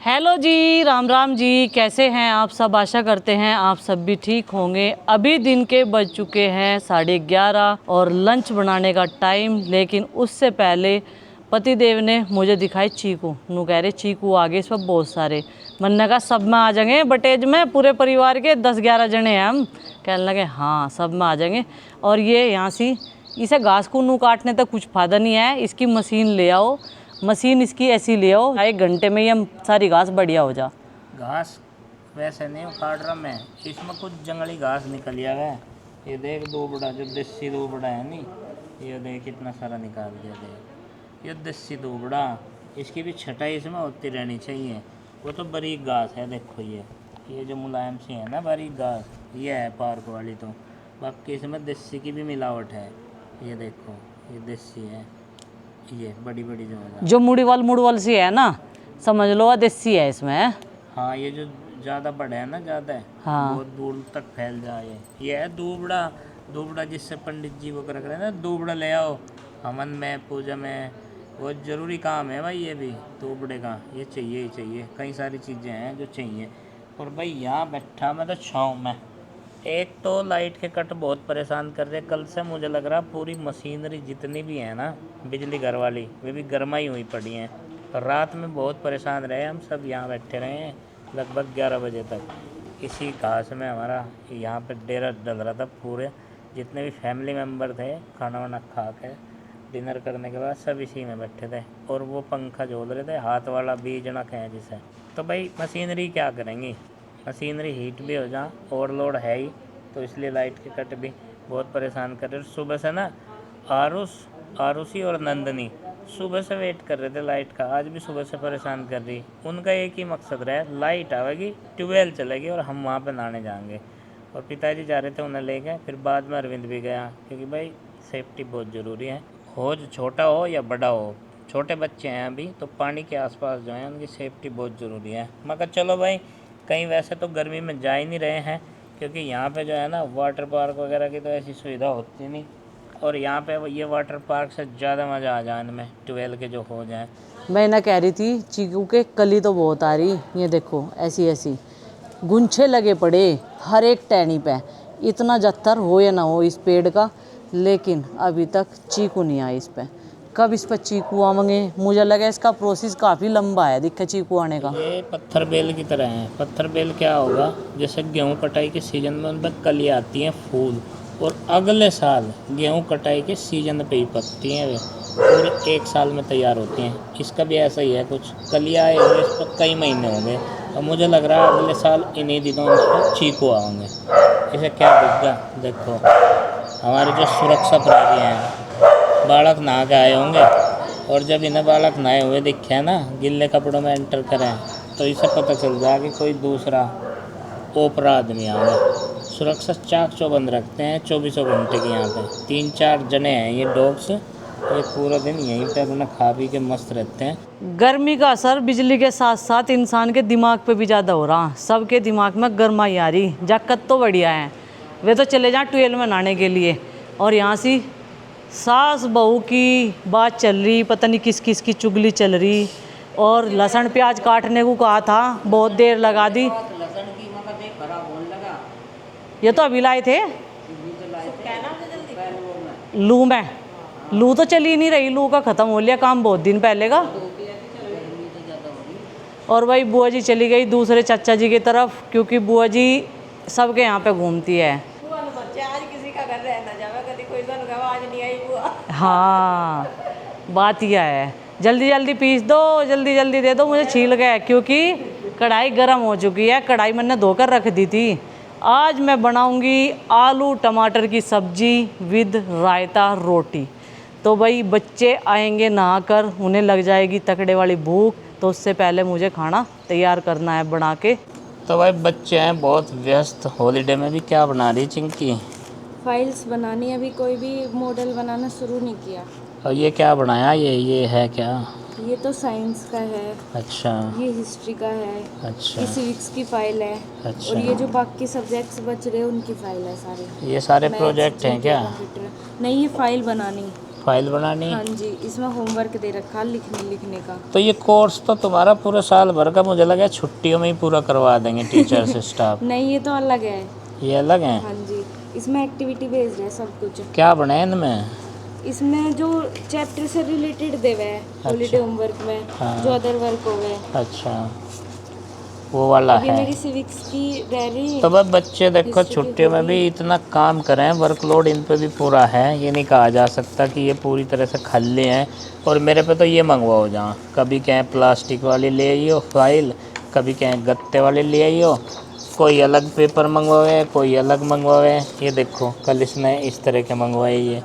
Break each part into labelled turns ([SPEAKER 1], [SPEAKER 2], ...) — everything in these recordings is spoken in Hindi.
[SPEAKER 1] हेलो जी, राम राम जी। कैसे हैं आप सब? आशा करते हैं आप सब भी ठीक होंगे। अभी दिन के बज चुके हैं 11:30 और लंच बनाने का टाइम। लेकिन उससे पहले पतिदेव ने मुझे दिखाई चीकू। नू कह रहे चीकू आगे इस पर बहुत सारे। मैंने कहा सब में आ जाएंगे बटेज में, पूरे परिवार के 10-11 जने हैं हम। कहने लगे हाँ सब में आ जाएंगे। और ये यहाँ से इसे घास को नू काटने तक कुछ फ़ायदा नहीं है, इसकी मशीन ले आओ। मशीन इसकी ऐसी ले आओ 1 घंटे में ही हम सारी घास बढ़िया हो जा।
[SPEAKER 2] घास वैसे नहीं उखाड़ रहा मैं, इसमें कुछ जंगली घास निकल गया है। ये देख दो बड़ा, जो देसी दो बड़ा है नहीं, ये देख कितना सारा निकाल दिया। देख ये देसी दो बड़ा, इसकी भी छटाई इसमें होती रहनी चाहिए। वो तो बारीक घास है, देखो ये जो मुलायम सी है ना बारीक घास, ये है पार्क वाली। तो बाकी इसमें देसी की भी मिलावट है। ये देखो ये देसी है, ये बड़ी बड़ी
[SPEAKER 1] जो मुड़ीवाल सी है ना, समझ लो देसी है इसमें।
[SPEAKER 2] हाँ ये जो ज़्यादा बड़े हैं ना, ज़्यादा है,
[SPEAKER 1] हाँ।
[SPEAKER 2] बहुत दूर तक फैल जाए। ये है दूबड़ा। दूबड़ा जिससे पंडित जी वो कर रहे हैं ना, दूबड़ा ले आओ हवन में, पूजा में, बहुत ज़रूरी काम है भाई। ये भी दूबड़े का ये चाहिए ही चाहिए। कई सारी चीज़ें हैं जो चाहिए। और भाई यहाँ बैठा मैं तो छाँव में। एक तो लाइट के कट बहुत परेशान कर रहे। कल से मुझे लग रहा पूरी मशीनरी जितनी भी है ना बिजली घर वाली, वे भी गर्माई हुई पड़ी हैं। रात में बहुत परेशान रहे हम सब। यहाँ बैठे रहे हैं लगभग 11 बजे तक। इसी घास में हमारा यहाँ पे डेरा डल रहा था। पूरे जितने भी फैमिली मेम्बर थे खाना वाना खा के डिनर करने के बाद सब इसी में बैठे थे। और वो पंखा झोल रहे थे, हाथ वाला बीजना कहें जिसे। तो भाई मशीनरी क्या करेंगी, मशीनरी हीट भी हो जा, ओवरलोड है ही। तो इसलिए लाइट के कट भी बहुत परेशान कर रहे। सुबह से ना आरुषी और नंदनी सुबह से वेट कर रहे थे लाइट का। आज भी सुबह से परेशान कर रही। उनका एक ही मकसद रहा, लाइट आवेगी, ट्यूबवेल चलेगी और हम वहाँ पे नहाने जाएंगे। और पिताजी जा रहे थे, उन्हें ले गए। फिर बाद में अरविंद भी गया, क्योंकि भाई सेफ्टी बहुत ज़रूरी है। हो जो छोटा हो या बड़ा हो, छोटे बच्चे हैं अभी, तो पानी के आसपास जो है उनकी सेफ्टी बहुत ज़रूरी है। मगर चलो भाई, कहीं वैसे तो गर्मी में जा ही नहीं रहे हैं, क्योंकि यहाँ पे जो है ना वाटर पार्क वगैरह की तो ऐसी सुविधा होती नहीं। और यहाँ पे ये वाटर पार्क से ज़्यादा मज़ा आ जाए इनमें, ट्वेल्व के जो हो जाए।
[SPEAKER 1] मैं ना कह रही थी चीकू के कली तो बहुत आ रही। ये देखो ऐसी ऐसी गुंछे लगे पड़े हर एक टहनी पे। इतना जत्थर हो या ना हो इस पेड़ का, लेकिन अभी तक चीकू नहीं आया इस पे। कब इस पर चीकू आवेंगे? मुझे लगा इसका प्रोसेस काफ़ी लंबा है दिखे चीकू आने का।
[SPEAKER 2] ये पत्थर बेल की तरह है। पत्थर बेल क्या होगा, जैसे गेहूँ कटाई के सीज़न में उन पर कली आती हैं फूल, और अगले साल गेहूँ कटाई के सीज़न पे ही पकती हैं वे, पूरे 1 साल में तैयार होती हैं। इसका भी ऐसा ही है, कुछ कलियाँ आए हुए इस पर कई महीने हो गए। और मुझे लग रहा है अगले साल इन्हीं दिनों इस पर चीकू आएंगे। इसे क्या दिखगा, देखो हमारे जो सुरक्षा प्रहरी हैं, बालक नहा के आए होंगे, और जब इन्हें बालक नहाए हुए दिखे ना, गिल्ले कपड़ों में एंटर करें, तो इसे पता चल जाए कि कोई दूसरा ओपरा आदमी आ गया। सुरक्षा चाक चौबंद रखते हैं 24 घंटे की। यहाँ पे 3-4 जने हैं ये डॉग्स, ये पूरा दिन यहीं पे अपना खा पी के मस्त रहते हैं।
[SPEAKER 1] गर्मी का असर बिजली के साथ साथ इंसान के दिमाग पे भी ज़्यादा हो रहा। सबके दिमाग में गर्माई आ रही। जाकत तो बढ़िया है, वे तो चले जाएं ट्वेल्व में नहाने के लिए। और यहाँ से सास बहू की बात चल रही, पता नहीं किस किस की चुगली चल रही। और लहसुन प्याज काटने को कहा था, बहुत देर लगा दी। ये तो अभी लाए थे लू तो चली नहीं रही। लू का ख़त्म हो लिया काम बहुत दिन पहले का। और भाई बुआ जी चली गई दूसरे चाचा जी की तरफ, क्योंकि बुआ जी सबके यहाँ पे घूमती है।
[SPEAKER 3] आज किसी का घर रहना जावे, कभी कोई आज नहीं आई बुआ।
[SPEAKER 1] हाँ बात यह है, जल्दी जल्दी पीस दो, जल्दी जल्दी दे दो, मुझे छील गया। क्योंकि कढ़ाई गर्म हो चुकी है। कढ़ाई मैंने धोकर रख दी थी। आज मैं बनाऊंगी आलू टमाटर की सब्जी विद रायता रोटी। तो भाई बच्चे आएंगे नहाकर, उन्हें लग जाएगी तकड़े वाली भूख, तो उससे पहले मुझे खाना तैयार करना है बना के।
[SPEAKER 2] तो भाई बच्चे हैं बहुत व्यस्त। हॉलीडे में भी क्या बना रही चिंकी?
[SPEAKER 3] फाइल्स बनानी, अभी कोई भी मॉडल बनाना शुरू नहीं किया।
[SPEAKER 2] और ये क्या बनाया, ये है क्या?
[SPEAKER 3] ये तो साइंस का है।
[SPEAKER 2] अच्छा।
[SPEAKER 3] ये हिस्ट्री का है।
[SPEAKER 2] अच्छा।
[SPEAKER 3] ये सिविक्स की फाइल है।
[SPEAKER 2] अच्छा।
[SPEAKER 3] और ये जो बाकी सब्जेक्ट्स बच रहे हैं उनकी फाइल है सारी।
[SPEAKER 2] ये सारे प्रोजेक्ट हैं क्या?
[SPEAKER 3] कंप्यूटर नहीं, ये फाइल बनानी।
[SPEAKER 2] फाइल बनानी है।
[SPEAKER 3] हाँ जी, इसमें होमवर्क दे रखा लिखने लिखने का।
[SPEAKER 2] तो ये कोर्स तो तुम्हारा पूरे साल भर का, मुझे लगा छुट्टियों में ही पूरा करवा देंगे टीचर्स स्टाफ।
[SPEAKER 3] नहीं, ये तो अलग है।
[SPEAKER 2] ये अलग है।
[SPEAKER 3] हाँ जी, इसमें एक्टिविटी बेस्ड है सब कुछ।
[SPEAKER 2] क्या बने इनमें?
[SPEAKER 3] इसमें जो चैप्टर से रिलेटेड देवे है हॉलीडे होमवर्क में,
[SPEAKER 2] हाँ।
[SPEAKER 3] जो अदर वर्क हो गए।
[SPEAKER 2] अच्छा, वो वाला
[SPEAKER 3] अभी
[SPEAKER 2] है।
[SPEAKER 3] मेरी सिविक्स की रह रही।
[SPEAKER 2] तो बस बच्चे देखो छुट्टियों में भी इतना काम करें, वर्कलोड इन पे भी पूरा है। ये नहीं कहा जा सकता कि ये पूरी तरह से खाली हैं। और मेरे पे तो ये मंगवाओ जहाँ, कभी कहें प्लास्टिक वाली ले आइयो फाइल, कभी कहें गत्ते वाले ले आइयो, कोई अलग पेपर मंगवाए, कोई अलग मंगवाए। ये देखो कल इसने इस तरह के मंगवाए ये।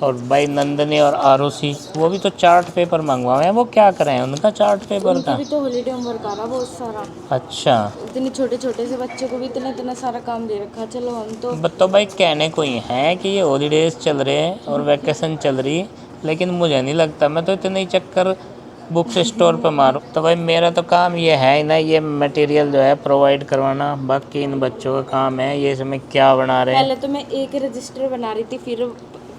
[SPEAKER 2] और भाई नंदनी और आरुषि वो भी तो चार्ट पेपर मंगवाए हैं। वो क्या करें उनका चार्ट पेपर
[SPEAKER 3] उनके
[SPEAKER 2] का?
[SPEAKER 3] भी तो हॉलीडे होमवर्क आ रहा बहुत सारा।
[SPEAKER 2] अच्छा,
[SPEAKER 3] इतने छोटे छोटे से बच्चे को भी इतना इतना सारा काम दे रखा। चलो हम तो
[SPEAKER 2] भाई कहने को ही है कि ये हॉलीडेज चल रहे हैं और वैकेशन चल रही है, लेकिन मुझे नहीं लगता मैं तो इतने ही चक्कर बुक से स्टोर पर मारूं। तो भाई मेरा तो काम ये है ही ना, ये मटेरियल जो है प्रोवाइड करवाना। बाकी इन बच्चों का काम है ये इसमें क्या बना रहे हैं।
[SPEAKER 3] पहले तो मैं एक रजिस्टर बना रही थी,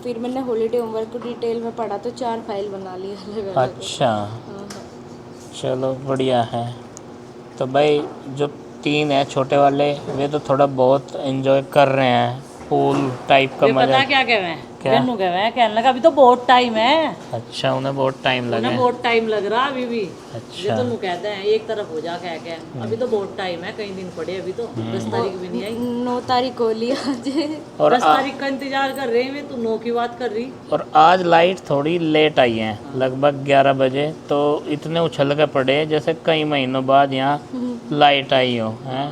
[SPEAKER 3] फिर मैंने हॉलीडे होमवर्क को डिटेल में पढ़ा तो 4 फाइल बना ली अलग अलग।
[SPEAKER 2] अच्छा,
[SPEAKER 3] हाँ।
[SPEAKER 2] चलो बढ़िया है। तो भाई जो 3 है छोटे वाले, वे तो थोड़ा बहुत एंजॉय कर रहे हैं, पूल टाइप का
[SPEAKER 1] ये
[SPEAKER 2] मजा।
[SPEAKER 1] पता क्या कह रहे हैं?
[SPEAKER 2] क्या?
[SPEAKER 1] गन्नू कह रहे हैं, कहने लगा अभी तो बहुत टाइम है।
[SPEAKER 2] अच्छा, उन्हें बहुत टाइम लगे।
[SPEAKER 1] उन्हें बहुत टाइम लग रहा अभी भी।
[SPEAKER 2] अच्छा।
[SPEAKER 1] ये तो नु कहते हैं एक तरफ हो जा कह के, अभी तो बहुत टाइम है, कई दिन पड़े अभी तो। 10 तारीख भी नहीं आई।
[SPEAKER 3] 9 तारीख को ली आज।
[SPEAKER 2] और
[SPEAKER 1] 10 तारीख का इंतजार कर रहे हैं मैं, तू 9 की बात कर रही।
[SPEAKER 2] और आज लाइट थोड़ी लेट आई है, लगभग 11 बजे। तो इतने उछल के पड़े जैसे कई महीनों बाद यहाँ लाइट आई हो हैं।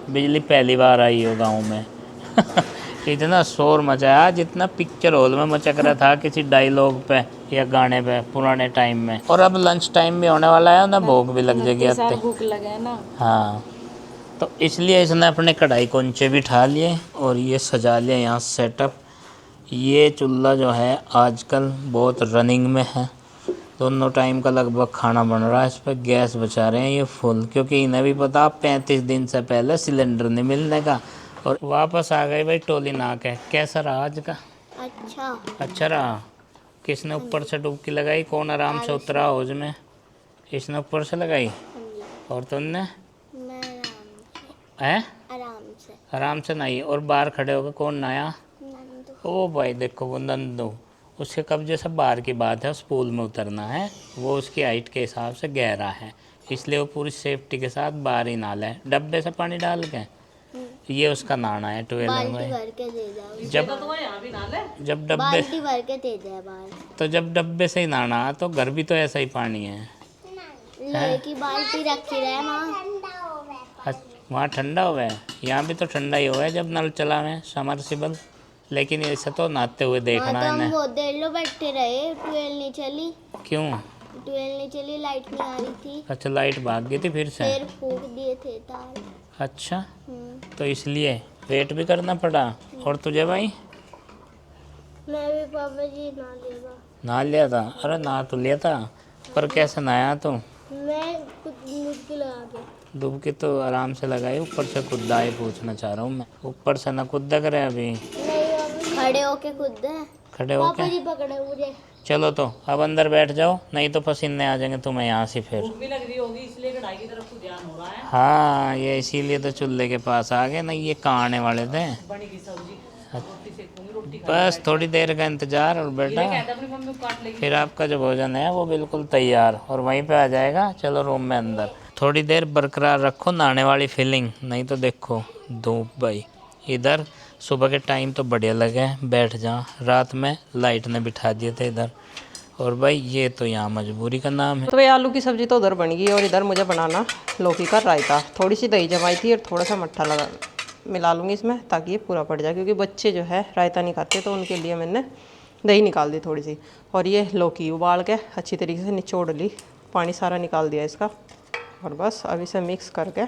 [SPEAKER 2] बिजली पहली बार आई हो गांव में। इतना शोर मचाया जितना पिक्चर हॉल में मचक रहा था किसी डायलॉग पे या गाने पे पुराने टाइम में। और अब लंच टाइम भी होने वाला है ना, भूख भी लग जाएगी आते।
[SPEAKER 3] भूख लगे ना।
[SPEAKER 2] हाँ, तो इसलिए इसने अपने कढ़ाई कोंचे भी उठा लिए और ये सजा लिया यहाँ सेटअप। ये चूल्हा जो है आजकल बहुत रनिंग में है, दोनों टाइम का लगभग खाना बन रहा है इस पर। गैस बचा रहे हैं ये फुल, क्योंकि इन्हें भी पता 35 दिन से पहले सिलेंडर नहीं मिलने का। और वापस आ गए भाई टोली ना के। कैसा रहा आज का? अच्छा रहा। किसने ऊपर से डुबकी लगाई? कौन आराम से उतरा हौज में? इसने ऊपर से लगाई। और तुमने? है आराम से नहाई। और बाहर खड़े होकर कौन नहाया? ओ भाई देखो वो नंदू, उसके कब्जे से बाहर की बात है, उस पूल में उतरना है। वो उसकी हाइट के हिसाब से गहरा है, इसलिए वो पूरी सेफ्टी के साथ बाहर ही नाला है, डब्बे से पानी डाल के। ये उसका नाना है 12 में। जब डब्बे तो जब डब्बे से ही नहाना तो घर भी तो ऐसा ही पानी है।
[SPEAKER 4] की बाल्टी रखी रहे
[SPEAKER 2] वहाँ ठंडा हुआ है, यहाँ भी तो ठंडा ही हुआ है जब नल चला है समरसिबल। लेकिन ऐसा तो नहाते हुए देखना है ना।
[SPEAKER 4] बहुत देर लो बैठे रहे, 12 नहीं चली।
[SPEAKER 2] क्यों?
[SPEAKER 4] 12 नहीं चली, लाइट नहीं आ रही थी।
[SPEAKER 2] अच्छा, लाइट भाग गई थी फिर से।
[SPEAKER 4] फिर फूक दिए थे तार।
[SPEAKER 2] अच्छा, तो इसलिए वेट भी करना पड़ा। और तुझे भाई?
[SPEAKER 4] मैं भी पापा जी
[SPEAKER 2] नहा लिया था। अरे नहा तो लिया था, पर कैसे नहाया तू?
[SPEAKER 4] मैं कुछ मुश्किल लगा के
[SPEAKER 2] डुबकी तो आराम से लगाई, ऊपर से खुदा ही पूछना चाह रहा हूँ मैं। ऊपर से ना खुदा करे अभी।
[SPEAKER 4] नहीं, खड़े होके खुद है।
[SPEAKER 2] खड़े
[SPEAKER 4] पापा
[SPEAKER 2] होके?
[SPEAKER 4] जी पकड़े मुझे।
[SPEAKER 2] चलो तो अब अंदर बैठ जाओ, नहीं तो पसीने आ जाएंगे तुम्हें यहाँ से फिर।
[SPEAKER 1] भूख भी लग रही होगी इसलिए कढ़ाई की तरफ तो ध्यान हो रहा है।
[SPEAKER 2] हाँ, ये इसीलिए तो चूल्हे के पास आ गए, नहीं ये कहाँ आने वाले थे।
[SPEAKER 1] बनी की सब्जी, रोटी सेकूंगी, रोटी
[SPEAKER 2] बस थोड़ी देर का इंतजार और बेटा
[SPEAKER 1] कहता अपनी मम्मी को काट लेगी।
[SPEAKER 2] फिर आपका जो भोजन है वो बिल्कुल तैयार और वहीं पे आ जाएगा। चलो रूम में अंदर थोड़ी देर बरकरार रखो नहाने वाली फीलिंग, नहीं तो देखो धूप भाई इधर सुबह के टाइम तो बढ़िया लगे बैठ जा, रात में लाइट ने बिठा दिए थे इधर। और भाई ये तो यहाँ मजबूरी का नाम है।
[SPEAKER 5] तो भाई आलू की सब्ज़ी तो उधर बन गई और इधर मुझे बनाना लौकी का रायता। थोड़ी सी दही जमाई थी और थोड़ा सा मट्ठा लगा मिला लूँगी इसमें ताकि ये पूरा पड़ जाए, क्योंकि बच्चे जो है रायता नहीं खाते तो उनके लिए मैंने दही निकाल दी थोड़ी सी। और ये लौकी उबाल के अच्छी तरीके से निचोड़ ली, पानी सारा निकाल दिया इसका। और बस अब इसे मिक्स करके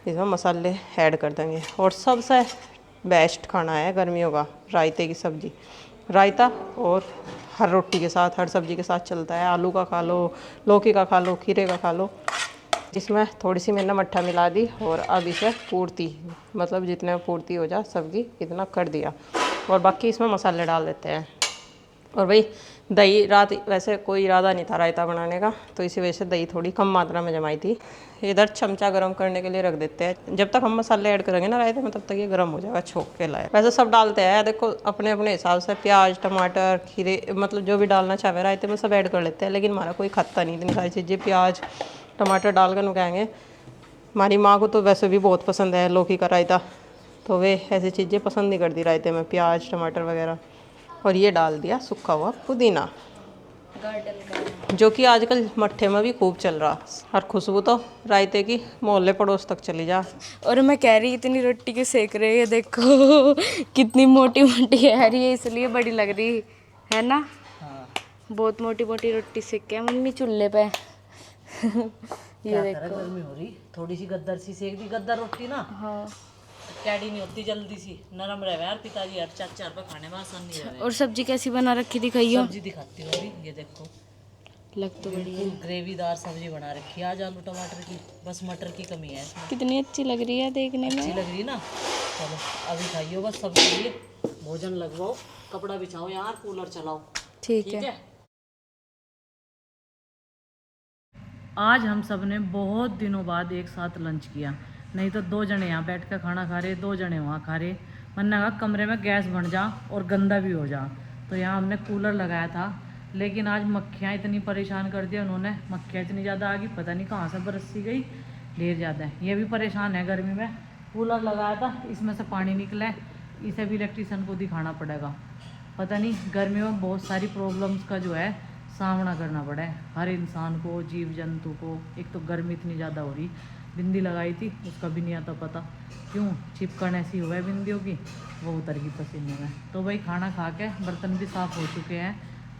[SPEAKER 5] इसमें मसाले ऐड कर देंगे। और सबसे बेस्ट खाना है गर्मियों का रायते की सब्ज़ी। रायता और हर रोटी के साथ, हर सब्ज़ी के साथ चलता है। आलू का खा लो, लौकी का खा लो, खीरे का खा लो। इसमें थोड़ी सी मैंने मट्ठा मिला दी और अब इसे पूर्ति, मतलब जितने पूर्ति हो जा सब्ज़ी इतना कर दिया। और बाकी इसमें मसाले डाल देते हैं। और भाई दही रात वैसे कोई इरादा नहीं था रायता बनाने का, तो इसी वजह से दही थोड़ी कम मात्रा में जमाई थी। इधर चमचा गरम करने के लिए रख देते हैं, जब तक हम मसाले ऐड करेंगे ना रायते में तब तक ये गरम हो जाएगा छोंक के लायक। वैसे सब डालते हैं देखो अपने अपने हिसाब से, प्याज टमाटर खीरे मतलब जो भी डालना चाहे रायते में सब ऐड कर लेते हैं, लेकिन हमारा कोई खाता नहीं इतनी सारी चीज़ें प्याज टमाटर डालकर नुकाएंगे। हमारी माँ को तो वैसे भी बहुत पसंद है लौकी का रायता, तो वे ऐसी चीज़ें पसंद नहीं करती रायते में, प्याज टमाटर वगैरह। और ये डाल दिया सूखा हुआ पुदीना, जो कि आजकल मट्ठे में भी खूब चल रहा, और खुशबू तो रायते की मोहल्ले पड़ोस तक चली जा।
[SPEAKER 3] और मैं कह रही इतनी रोटी क्यों सेक रही है, देखो कितनी मोटी मोटी है रही है, इसलिए बड़ी लग रही है ना। बहुत मोटी मोटी रोटी सेक के मम्मी चूल्हे पे। ये देखो
[SPEAKER 1] गर्मी हो रही, थोड़ी सी गद्दर सी सेक दी, गद्दर रोटी ना
[SPEAKER 3] हाँ।
[SPEAKER 1] कैडी नहीं होती जल्दी सी, नरम रहे यार पिताजी यार, चार पे खाने में आसान नहीं रहे।
[SPEAKER 3] और सब्जी कैसी बना रखी दिखाइयो।
[SPEAKER 1] सब्जी दिखाती हो रही, ये देखो
[SPEAKER 3] लग तो बड़ी
[SPEAKER 1] बिल्कुल ग्रेवीदार सब्जी बना रखी है आज, आलू टमाटर की, बस मटर की कमी है इसमें।
[SPEAKER 3] कितनी अच्छी लग रही है देखने
[SPEAKER 1] अच्छी
[SPEAKER 3] में।
[SPEAKER 1] लग रही ना, चलो अभी खाइयो बस, सबके लिए भोजन लगवाओ, कपड़ा बिछाओ यार, कूलर चलाओ।
[SPEAKER 3] ठीक
[SPEAKER 1] ठीक
[SPEAKER 3] है।
[SPEAKER 1] है। आज हम सब ने बहुत दिनों बाद एक साथ लंच किया, नहीं तो 2 जने यहाँ बैठ कर खाना खा रहे, 2 जने वहाँ खा रहे। वरना कहा कमरे में गैस बन जा और गंदा भी हो जा, तो यहाँ हमने कूलर लगाया था। लेकिन आज मक्खियाँ इतनी परेशान कर दिया उन्होंने, मक्खियाँ इतनी ज़्यादा आ गई, पता नहीं कहाँ से बरसी गई, ढेर ज़्यादा है। ये भी परेशान है गर्मी में, कूलर लगाया था इसमें से पानी निकला है, इसे भी इलेक्ट्रीशियन को दिखाना पड़ेगा। पता नहीं गर्मी में बहुत सारी प्रॉब्लम्स का जो है सामना करना पड़ा है हर इंसान को, जीव जंतु को। एक तो गर्मी इतनी ज़्यादा हो रही, बिंदी लगाई थी उसका भी नहीं आता पता क्यों, चिपकन ऐसी हुआ है बिंदियों की, वो उतर गई पसीने में। तो भाई खाना खा के बर्तन भी साफ़ हो चुके हैं,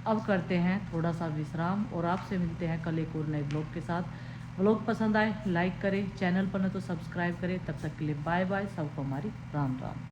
[SPEAKER 1] अब करते हैं थोड़ा सा विश्राम और आपसे मिलते हैं कल एक और नए ब्लॉग के साथ। ब्लॉग पसंद आए लाइक करें, चैनल पर न तो सब्सक्राइब करें। तब तक के लिए बाय बाय, सबको हमारी राम राम।